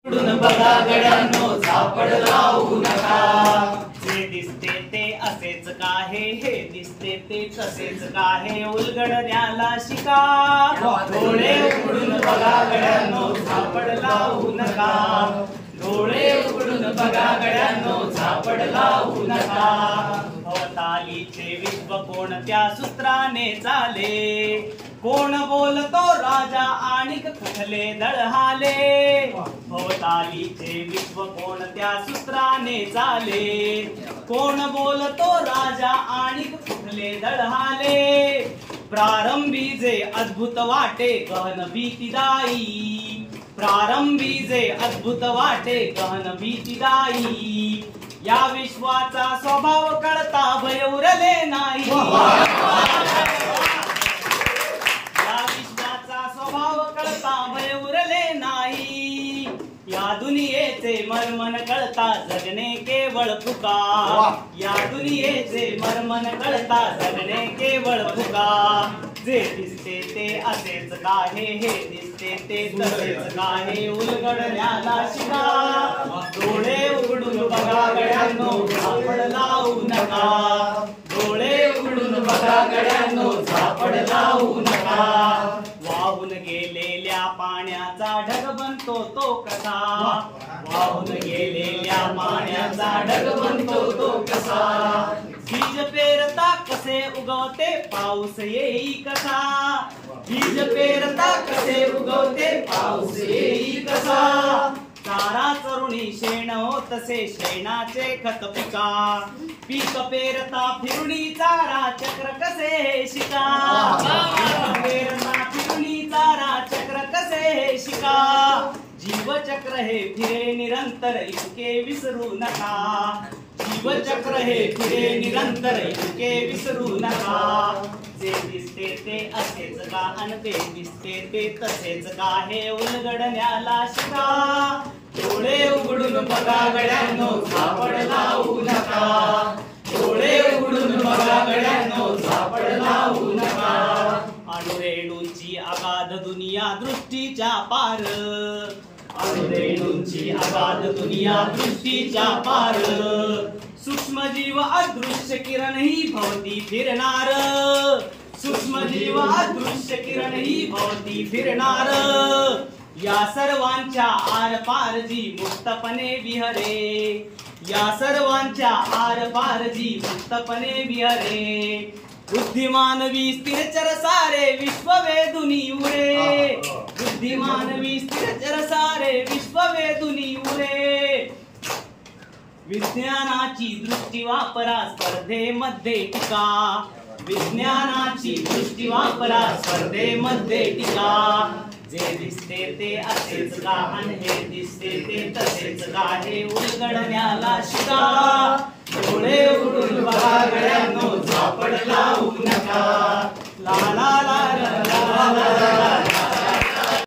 उघडून बघा गड्यांनो, झापड लावू नका. जे दिसते ते असेच काहे, हे दिसते ते तसेच काहे, उलगडण्याला शिका. डोळे उघडून बघा गड्यांनो, झापड लावू नका. डोळे उघडून बघा गड्यांनो, झापड लावू नका. भवतालीचे विश्व कोणत्या सूत्राने चाले, कोण बोलतो राजा आणिक कुठले दळहाले. भवतालीचे विश्व कोणत्या सूत्राने चाले, कोण बोलतो राजा आणिक कुठले दळहाले. प्रारंभी जे अद्भुत वाटे गहन भीतीदायी, प्रारंभी जे अद्भुत वाटे गहन भीतीदायी. या विश्वाचा स्वभाव कळता भय उरले नाही. या विश्वाचा स्वभाव कळता भय उरले नाही. या दुनियेचे मर्मन कळता जगणे केवळ फुका. या दुनियेचे मर्मन कळता जगणे केवळ फुका. जे दिसते ते असेच काहे, हे दिसते ते तसेच काहे, उलगडण्याला शिका. डोळे उघडून बघा गड्यांनो, झापड लावू नका. डोळे उघडून बघा गड्यांनो, झापड लावू नका. वाहून गेलेल्या पाण्याचा ढग बनतो तो कसा, वाहून गेलेल्या पाण्याचा ढग बनतो तो कसा. बीज पेरता कसे उगवते पाऊस येई कसा. बीज पेरता कसे उगवते पाऊस येई कसा. चारा चरुणी शेण तसे शेणाचे खत पिका. पीक पेरता फिरुणी चारा चक्र कसे शिका. पीक पेरता फिरुणी चारा चक्र कसे शिका. जीवचक्र हे फिरे निरंतर इतके विसरू नका. जीवचक्र हे फिरे निरंतर इतके विसरू नका. जे दिसते ते असेच का आणि ते दिसते ते तसेच का, हे उलगडण्याला शिका. डोळे उघडून बघा गड्यांनो, झापड लावू नका. डोळे उघडून बघा गड्यांनो, झापड लावू नका. अणुरेणूंची अगाध दुनिया दृष्टीच्या पार. अणुरेणूंची अगाध दुनिया दृष्टीच्या पार. सूक्ष्मजीव अदृश्य किरण ही भवती फिरणार. सूक्ष्मजीव अदृश्य किरण ही भवती फिरणार. या सर्वांच्या आर पार जी मुक्तपणे विहरे. या सर्वांच्या आर पार जी मुक्तपणे विहरे. बुद्धिमानवी स्थिरचर सारे विश्व वेदुनी उरे. बुद्धिमानवी स्थिरचर सारे विश्व वेदुनी उरे. विज्ञानाची दृष्टी वापरा स्पर्धेमध्ये टीका. विज्ञानाची दृष्टी वापरा स्पर्धेमध्ये टीका. जे दिसते ते असेच का आणि हे दिसते ते तसेच का, हे उलगडण्याला शिका. डोळे